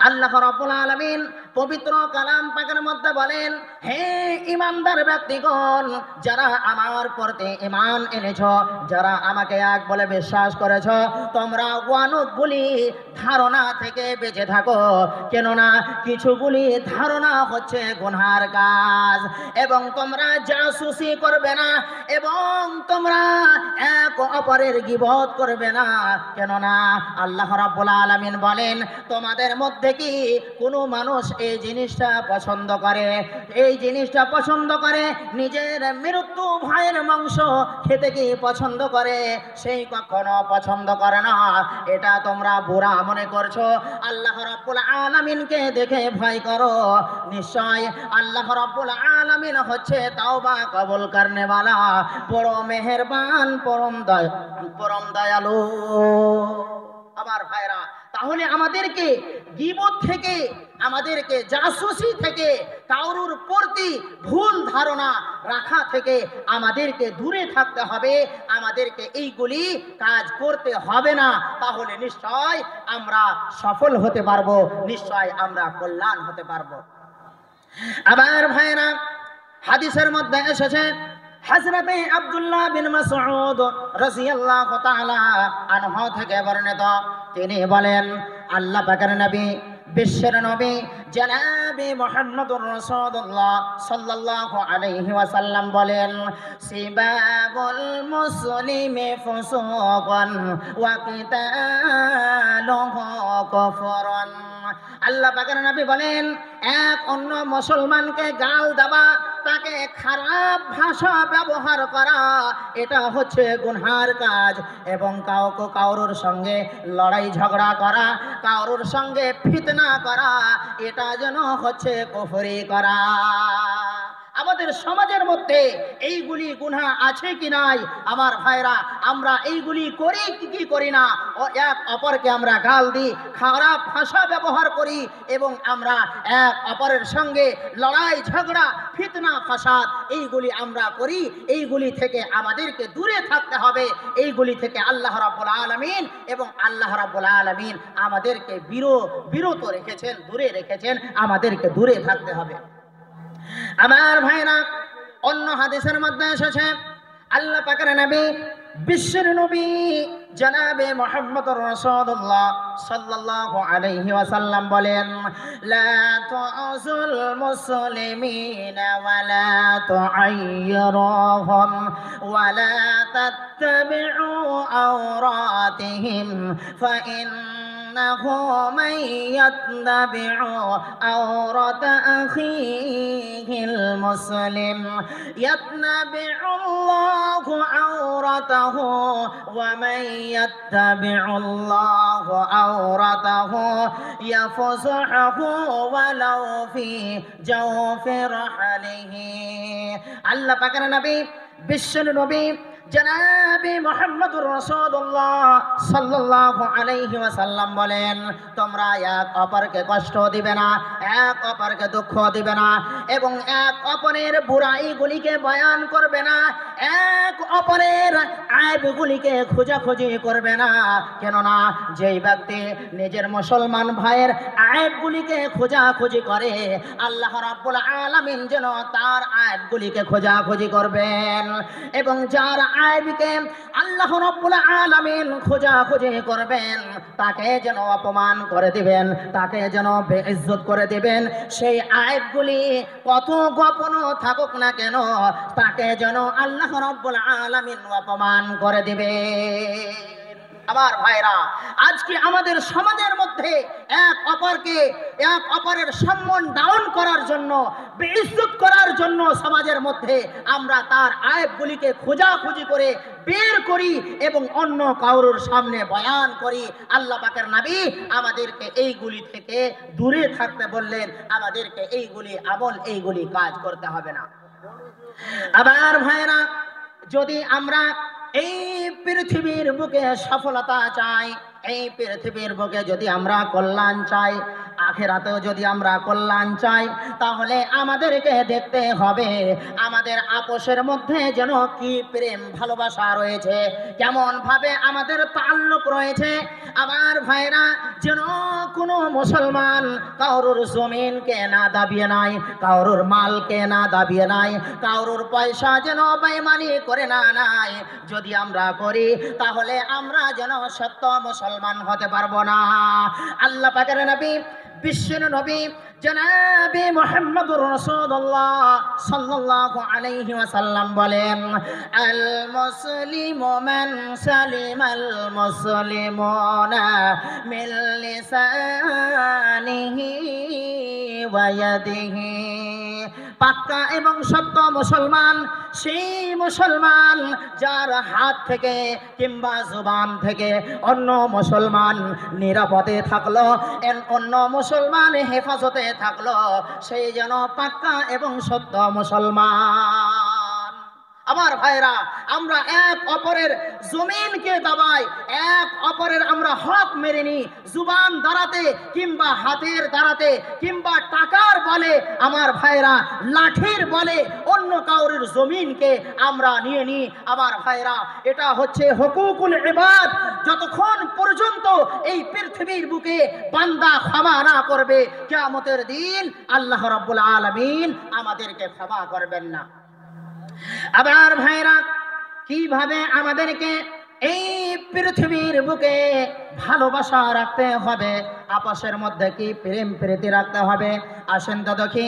আল্লাহ রাব্বুল আলামিন পবিত্র কালাম পাকের মধ্যে বলেন, হে ঈমানদার ব্যক্তিগণ, যারা আমার প্রতি ঈমান এনেছো, যারা আমাকে এক বলে বিশ্বাস করেছো, তোমরা অনেকগুলি ধারণা থেকে বেঁচে থাকো। কেননা কিছুগুলি ধারণা হচ্ছে গুনার কাজ। এবং তোমরা জাসুসি করবে না, এবং তোমরা এক অপরের গীবত করবে না। কেননা আল্লাহ রাব্বুল আলামিন বলেন, তোমাদের মধ্যে কি কোনো মানুষ এই জিনিসটা পছন্দ করে, এই জিনিসটা পছন্দ করে, নিজের মৃত্যু ভাইয়ের মাংস খেতে কি পছন্দ করে? সেই কখনো পছন্দ করে না। এটা তোমরা বুরা মনে করছো। আল্লাহ রাব্বুল আলামিনকে দেখে ভয় করো। নিশ্চয় আল্লাহ রাব্বুল আলামিন হচ্ছে তাওবা কবুল করনে ওয়ালা, বড় মেহেরবান, পরম দয়ালু। আমার ভাইরা, তাহলে আমাদেরকে গীবত থেকে, আমাদেরকে জাসুসি থেকে, কারোর প্রতি ভুল ধারণা রাখা থেকে আমাদেরকে দূরে থাকতে হবে। আমাদেরকে এইগুলি কাজ করতে হবে না। তাহলে নিশ্চয় আমরা সফল হতে পারবো, নিশ্চয় আমরা কল্যাণ হতে পারবো। আবার ভাইরা, হাদিসের মধ্যে এসেছে, হযরতে আব্দুল্লাহ বিন মাসউদ রাদিয়াল্লাহু তাআলা আনহু থেকে বর্ণিত, তিনি বলেন, আল্লাহ পাকের নবী, বিশ্বের নবী জনাবে মুহাম্মদুর রাসূলুল্লাহ সাল্লাল্লাহু আলাইহি ওয়াসাল্লাম বলেন, সিবাবুল মুসলিমি ফুসুকুন ওয়া কিতালুহু কুফরুন। আল্লাহ পাকের নবী বলেন, এক অন্য মুসলমানকে গাল দেওয়া, তাকে খারাপ ভাষা ব্যবহার করা, এটা হচ্ছে গুনহার কাজ। এবং কারোর সঙ্গে লড়াই ঝগড়া করা, কারোর সঙ্গে ফিতনা করা, এটা যেন হচ্ছে কুফরি করা। আমাদের সমাজের মধ্যে এইগুলি গুনাহ আছে কি নাই? আমার ভাইরা, আমরা এইগুলি করি কি করি না? এক অপরকে আমরা গাল দিই, খারাপ ভাষা ব্যবহার করি, এবং আমরা এক অপরের সঙ্গে লড়াই ঝগড়া, ফিতনা ফাসাদ, এইগুলি আমরা করি। এইগুলি থেকে আমাদেরকে দূরে থাকতে হবে। এইগুলি থেকে আল্লাহ রাব্বুল আলামিন এবং আল্লাহ রাব্বুল আলামিন আমাদেরকে বিরত রেখেছেন, দূরে রেখেছেন। আমাদেরকে দূরে থাকতে হবে। আমার ভাইরা, অন্য হাদিসের মধ্যে এসেছে, আল্লাহ পাকের নবী, বিশ্বের নবী জনাবে মুহাম্মদুর রাসূলুল্লাহ সাল্লাল্লাহু আলাইহি ওয়াসাল্লাম বলেন, লা তুযুল মুসলিমিনা ওয়া লা তুআয়্য়িরুহুম ওয়া লা তাত্তাবি'ু আওরাতিহিম فإنه من يتبع عورة أخيه المسلم يتبع الله عورته ومن يتبع الله عورته يفضحه ولو في جوف رحله। আল্লাহ পাকের নবী, বিশ্বের নবী জনাবে মুহাম্মদুর রাসূলুল্লাহ সাল্লাল্লাহু আলাইহি ওয়াসাল্লাম বলেন, তোমরা এক অপরকে কষ্ট দিবে না, এক অপরকে দুঃখ দিবে না, এবং এক অপরের বুরাইগুলিকে বয়ান করবে না, এক অপরের আইবগুলিকে খোঁজাখুঁজি করবে না। কেননা যেই ব্যক্তি নিজের মুসলমান ভাইয়ের আইবগুলিকে খোঁজাখুঁজি করে, আল্লাহ রাব্বুল আলামিন যেন তার আইবগুলিকে খোঁজাখুঁজি করবেন। এবং যার আইবকে আল্লাহ রাব্বুল আলামিন খোঁজাখুঁজি করবেন, তাকে যেন অপমান করে দিবেন, তাকে যেন বেইজ্জত করে দিবেন। সেই আইবগুলি কত গোপন থাকুক না কেন, তাকে যেন আল্লাহ রাব্বুল আলামিন অপমান করে দিবে। আমার ভাইরা, আজকে আমাদের সমাজের মধ্যে এক অপরের সম্মান ডাউন করার জন্য, বেইজ্জত করার জন্য সমাজের মধ্যে আমরা তার আইবগুলিকে খোঁজাখুঁজি করে বের করি এবং অন্য কারোর সামনে বয়ান করি। আল্লাহ পাকের নবী আমাদেরকে এইগুলি থেকে দূরে থাকতে বললেন। আমাদেরকে এইগুলি কাজ করতে হবে না। আবার ভাইরা, যদি আমরা এই পৃথিবীর বুকে সফলতা চাই, এই পৃথিবীর বুকে যদি আমরা কল্যাণ চাই, আখিরাতেও যদি আমরা কল্যাণ চাই তাহলে আমাদেরকে দেখতে হবে আমাদের আপোষের মধ্যে যেন কি প্রেম ভালোবাসা রয়েছে, কেমন ভাবে আমাদের তাল্লুক রয়েছে। আমার ভাইরা, যেন কোনো মুসলমান কারোর জমিনকে না দাবিয়ে নাই, কারোর মালকে না দাবিয়ে নাই, কারোর পয়সা যেন বেঈমানি করে না নাই। যদি আমরা করি তাহলে আমরা যেন সত্য মুসলমান হতে পারবো না। আল্লাহ পাকের নবী, বিশ্বের নবী জনাবে মুহাম্মদুর রাসূলুল্লাহ সাল্লাল্লাহু আলাইহি ওয়াসাল্লাম বলেন, আল মুসলিমু মান সালিমাল মুসলিমুনা মিন লিসানিহি ওয়া ইয়াদিহি। পাক্কা এবং সত্য মুসলমান সেই মুসলমান যার হাত থেকে কিংবা জবান থেকে অন্য মুসলমান নিরাপদে থাকলো, অন্য মুসলমান হেফাজতে থাকলো, সেই যেন পাক্কা এবং সত্য মুসলমান। আমার ভাইরা, আমরা এক অপরের জমিনকে দাবাই, এক অপরের আমরা হক মেরে নিই জুবান দ্বারাতে কিংবা হাতের দ্বারাতে কিংবা টাকার বলে। আমার ভাইরা, লাঠির বলে অন্য কাউরের জমিনকে আমরা নিয়ে নিই। আমার ভাইরা, এটা হচ্ছে হুকুকুল ইবাদ। যতক্ষণ পর্যন্ত এই পৃথিবীর বুকে বান্দা ক্ষমা না করবে, কিয়ামতের দিন আল্লাহ রাব্বুল আলামিন আমাদেরকে ক্ষমা করবেন না। আবার ভাইরা, কিভাবে আমাদেরকে এই পৃথিবীর বুকে ভালোবাসা রাখতে হবে, আপসের মধ্যে কি প্রেম প্রীতি রাখতে হবে, আসেন তো দেখি।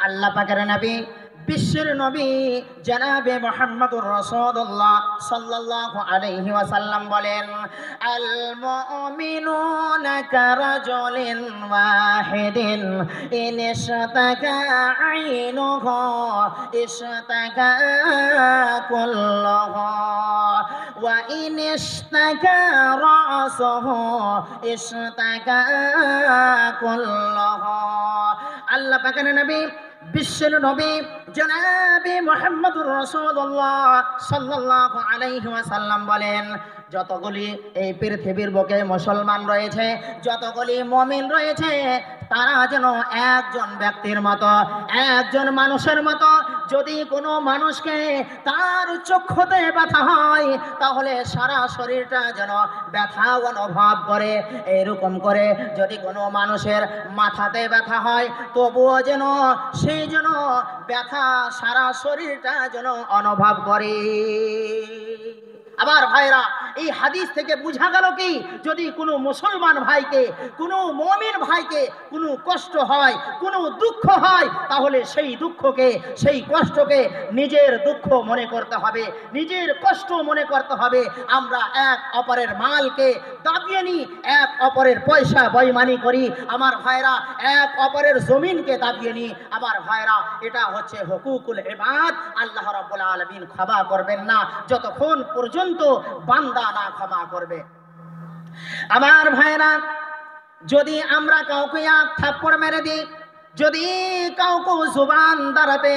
আল্লাহ পাকের নবী, বিশ্বের নবী জনাবে মুহাম্মদুর রাসূলুল্লাহ সাল্লাল্লাহু আলাইহি ওয়াসাল্লাম বলেন, আল মুমিনুনা কারাজুলিন ওয়াহিদিন ইন ইশতাকা আইনুহু ইশতাকা কুল্লুহু ওয়া ইন ইশতাকা রাসুহু ইশতাকা কুল্লুহু। আল্লাহ পাকের নবী, বিশ্বের নবী জনাবে মুহাম্মদুর রাসূলুল্লাহ সাল্লাল্লাহু আলাইহি ওয়াসাল্লাম বলেন, যতগুলি এই পৃথিবীর বুকে মুসলমান রয়েছে, যতগুলি মুমিন রয়েছে, তারা যেন একজন ব্যক্তির মতো, একজন মানুষের মতো। যদি কোনো মানুষকে তার চক্ষুতে ব্যথা হয় তাহলে সারা শরীরটা যেন ব্যথা অনুভব করে। এরকম করে যদি কোনো মানুষের মাথাতে ব্যথা হয় তবুও যেন সেই যেন ব্যথা সারা শরীরটা যেন অনুভব করে। আবার ভাইরা, এই হাদিস থেকে বোঝা গেল কি, যদি কোনো মুসলমান ভাইকে, কোনো মুমিন ভাইকে কোনো কষ্ট হয়, কোনো দুঃখ হয়, তাহলে সেই দুঃখকে, সেই কষ্টকে নিজের দুঃখ মনে করতে হবে, নিজের কষ্ট মনে করতে হবে। আমরা এক অপরের মালকে দাবিয়ে নিই, এক অপরের পয়সা বেঈমানি করি। আমার ভাইরা, এক অপরের জমিনকে দাবিয়ে নিই। আমার ভাইরা, এটা হচ্ছে হুকুকুল ইবাদ। আল্লাহ রাব্বুল আলামিন ক্ষমা করবেন না যতক্ষণ পর্যন্ত বান্দা না ক্ষমা করবে। আমার ভাইরা, যদি আমরা কাউকে এক থাপ্পড় মেরে দিই, যদি কাউকে জুবান দ্বারাতে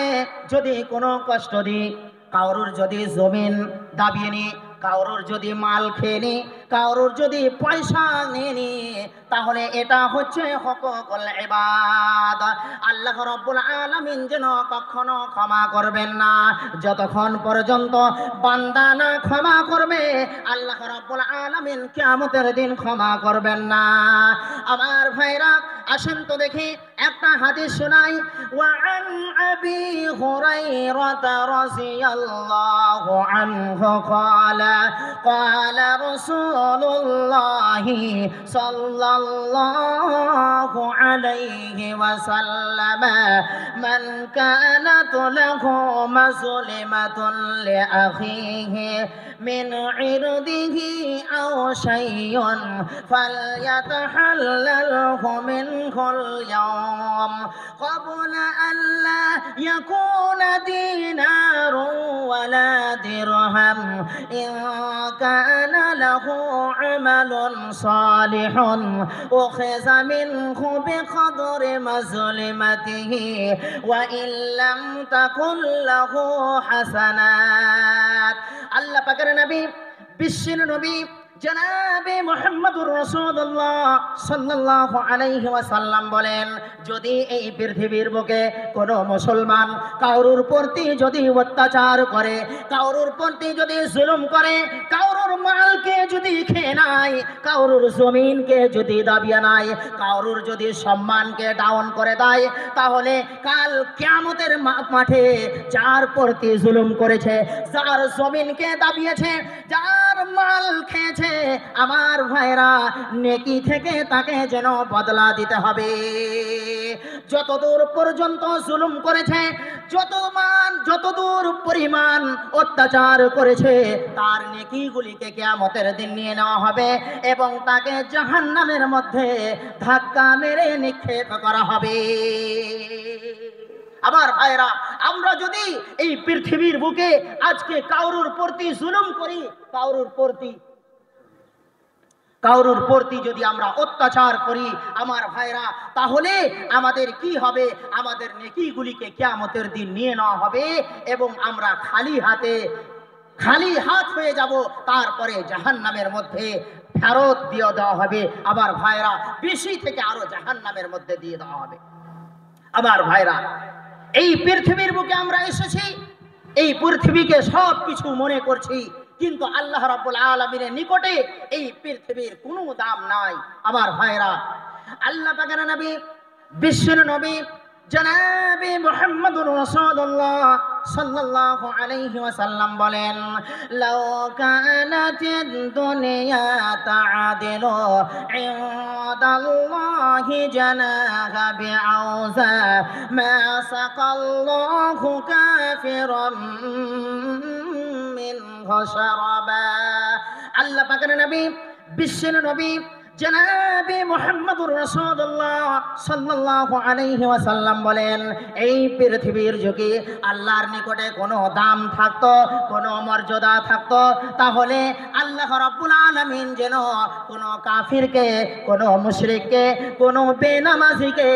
যদি কোনো কষ্ট দিই, কারোর যদি জমিন দাবিয়ে নিই, কারোর যদি মাল খেয়ে নি, কারোর যদি পয়সা নিয়ে নি, তাহলে এটা হচ্ছে হুকুকুল ইবাদ। আল্লাহ রাব্বুল আলামিন যেন কখনো ক্ষমা করবেন না যতক্ষণ পর্যন্ত বান্দা না ক্ষমা করবে। আল্লাহ রাব্বুল আলামিন কিয়ামতের দিন ক্ষমা করবেন না। আমার ভাইরা, আসেন তো দেখি একটা হাদিস শোনাই। ওয়া আন আবি হুরায়রা রাদিয়াল্লাহু আনহু ক্বালা ক্বালা রাসূলুল্লাহি সাল্লাল্লাহু আলাইহি ওয়াসাল্লাম, মান কানাত লাহু মাজলিমাতুন লিআখিহি মিন ইরদিহি আও শাইউন ফালইয়াতাহাল্লালহু মিনহুল ইয়াওম ক্বাবলা আল্লা ইয়াকুনা দীনারুন ওয়ালা দিরহাম ইন কানা লাহু আমালুন সালিহুন উখিযা মিনহু বিকদরি মাজলিমাতিহি ওয়া ইল্লাম তাকুল লাহু হাসানাত। আল্লাহ পাকের নবী, বিশ্বের নবী জনাবে মুহাম্মদুর রাসূলুল্লাহ সাল্লাল্লাহু আলাইহি ওয়াসাল্লাম বলেন, যদি এই পৃথিবীর বুকে কোনো মুসলমান কাউরুর প্রতি যদি অত্যাচার করে, কাউরুর প্রতি যদি জুলুম করে, কাউরুর মালকে যদি খেয়ে নেয়, কাউরুর জমিনকে যদি দাবিয়ে নেয়, কাউরুর যদি সম্মানকে ডাউন করে দেয়, তাহলে কাল কিয়ামতের মাঠে যার প্রতি জুলুম করেছে, যার জমিনকে দাবিয়েছে, যার মাল খেয়েছে, আমার ভাইরা নেকি থেকে তাকে যেন বদলা দিতে হবে। যতদূর পর্যন্ত জুলুম করেছে, যতদূর পরিমাণ অত্যাচার করেছে, তার নেকিগুলিকে কিয়ামতের দিন নিয়ে নেওয়া হবে এবং তাকে জাহান্নামের মধ্যে ধাক্কা মেরে নিক্ষেপ করা হবে। আমার ভাইরা, আমরা যদি এই পৃথিবীর বুকে আজকে কাউরুর প্রতি জুলুম করি, কাউরুর প্রতি যদি আমরা অত্যাচার করি, আমার ভাইরা, তাহলে আমাদের কি হবে? আমাদের নেকিগুলিকে কিয়ামতের দিন নিয়ে নেওয়া হবে এবং আমরা খালি হাত হয়ে যাব। তারপরে জাহান্নামের মধ্যে ফেরত দিয়ে দেওয়া হবে। আবার ভাইরা, বেশি থেকে আরো জাহান্নামের মধ্যে দিয়ে দেওয়া হবে। আবার ভাইরা, এই পৃথিবীর বুকে আমরা এসেছি, এই পৃথিবীকে সব কিছু মনে করছি, কিন্তু আল্লাহ রাব্বুল আলামিনের নিকটে এই পৃথিবীর কোনো দাম নাই। আমার ভাইরা, আল্লাহ পাকের নবী, বিশ্বের নবী জনাবে মুহাম্মদুর রাসূলুল্লাহ সাল্লাল্লাহু আলাইহি ওয়াসাল্লাম বলেন, লাউ কানাতিদ দুনিয়া তা'দিলু ইনদাল্লাহি জানাহা বিআউযা মা সাকাল্লাহু কাফিরাম মিনহু শারাবা। আল্লাহ পাকের নবী, বিশ্বের নবী জনাবে মুহাম্মদুর রাসূলুল্লাহ সাল্লাল্লাহু আলাইহি ওয়াসাল্লাম বলেন, এই পৃথিবীর যুগে আল্লাহর নিকটে কোনো দাম থাকতো, কোনো মর্যাদা থাকতো, তাহলে আল্লাহ রাব্বুল আলামিন যেন কোনো কাফিরকে, কোনো মুশরিককে, কোনো বেনামাজিকে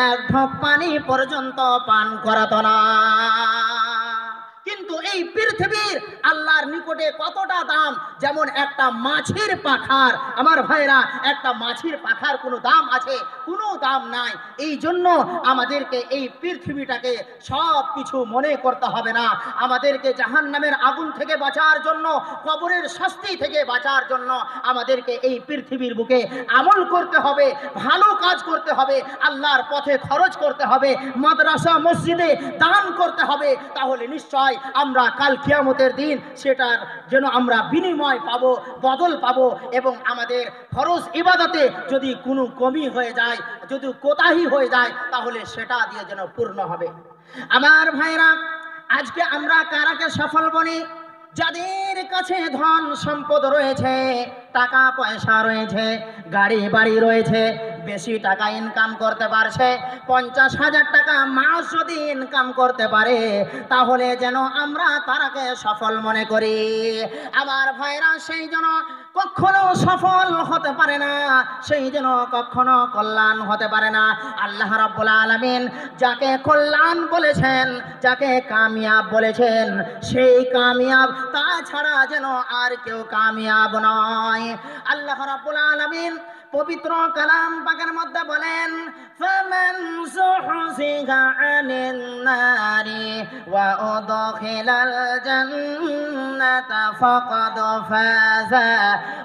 এক ঢোক পানি পর্যন্ত পান করাতো না। কিন্তু এই পৃথিবীর আল্লাহর নিকটে কতটা দাম, যেমন একটা মাছের পাখার। আমার ভাইরা, একটা মাছের পাখার কোনো দাম আছে? কোনো দাম নাই। এই জন্য আমাদেরকে এই পৃথিবীটাকে সব কিছু মনে করতে হবে না। আমাদেরকে জাহান্নামের আগুন থেকে বাঁচার জন্য, কবরের শাস্তি থেকে বাঁচার জন্য আমাদেরকে এই পৃথিবীর বুকে আমল করতে হবে, ভালো কাজ করতে হবে, আল্লাহর পথে খরচ করতে হবে, মাদ্রাসা মসজিদে দান করতে হবে। তাহলে নিশ্চয় আমরা কাল কিয়ামতের দিন সেটার যেন আমরা বিনিময় পাবো, বদল পাবো, এবং আমাদের ফরজ ইবাদতে যদি কোনো কমি হয়ে যায়, যদি কোতাহি হয়ে যায়, তাহলে সেটা দিয়ে যেন পূর্ণ হবে। আমার ভাইরা, আজকে আমরা কারাকে সফল বলি? যাদের কাছে ধন সম্পদ রয়েছে, টাকা পয়সা রয়েছে, গাড়ি বাড়ি রয়েছে, বেশি টাকা ইনকাম করতে পারছে, 50,000 টাকা মাস যদি ইনকাম করতে পারে, তাহলে যেন আমরা তারাকে সফল মনে করি। আমার ভাইরা, সেই জন্য কখনো সফল হতে পারে না, সেই জন্য কখনো কল্যাণ হতে পারে না। আল্লাহ রাব্বুল আলামিন যাকে কল্যাণ বলেছেন, যাকে কামিয়াব বলেছেন, সেই কামিয়াব, তাছাড়া যেন আর কেউ কামিয়াব নয়। আল্লাহ রাব্বুল আলামিন পবিত্র কালাম পাকের মধ্যে বলেন, ফামান যুহযিহা আনিন নারি ওয়া উদখিলাল জান্নাতা ফাকাদ ফাযা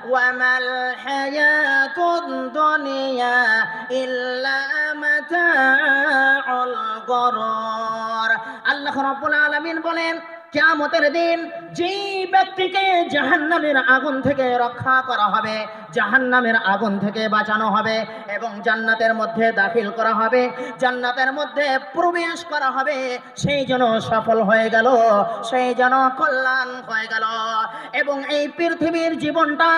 ওয়া মাল হায়াতুদ দুনিয়া ইল্লা মাতাউল গুরুর। আল্লাহ রাব্বুল আলামিন বলেন, কিয়ামতের দিন যেই ব্যক্তিকে জাহান্নামের আগুন থেকে রক্ষা করা হবে, জাহান্নামের আগুন থেকে বাঁচানো হবে এবং জান্নাতের মধ্যে দাখিল করা হবে, জান্নাতের মধ্যে প্রবেশ করা হবে, সেই যেন সফল হয়ে গেল, সেই যেন কল্যাণ হয়ে গেল। এবং এই পৃথিবীর জীবনটা,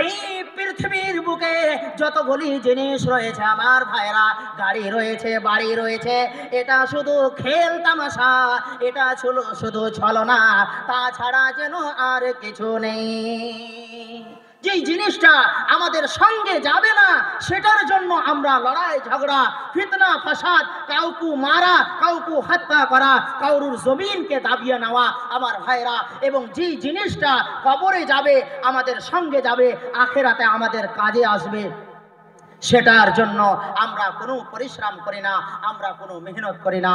এই পৃথিবীর বুকে যতগুলি জিনিস রয়েছে, আমার ভাইরা, গাড়ি রয়েছে, বাড়ি রয়েছে, এটা শুধু খেল তামাশা, এটা ছিল শুধু ছলনা, তাছাড়া যেন আর কিছু নেই। যে যেই জিনিসটা আমাদের সঙ্গে যাবে না সেটার জন্য আমরা লড়াই ঝগড়া ফিতনা ফাসাদ, কাউকে মারা, কাউকে হত্যা করা, কাউরুর জমিনকে দাবিয়ে নেওয়া আমার ভাইরা, এবং যেই জিনিসটা কবরে যাবে আমাদের সঙ্গে যাবে, আখেরাতে আমাদের কাজে আসবে, সেটার জন্য আমরা কোনো পরিশ্রম করি না, আমরা কোনো মেহনত করি না।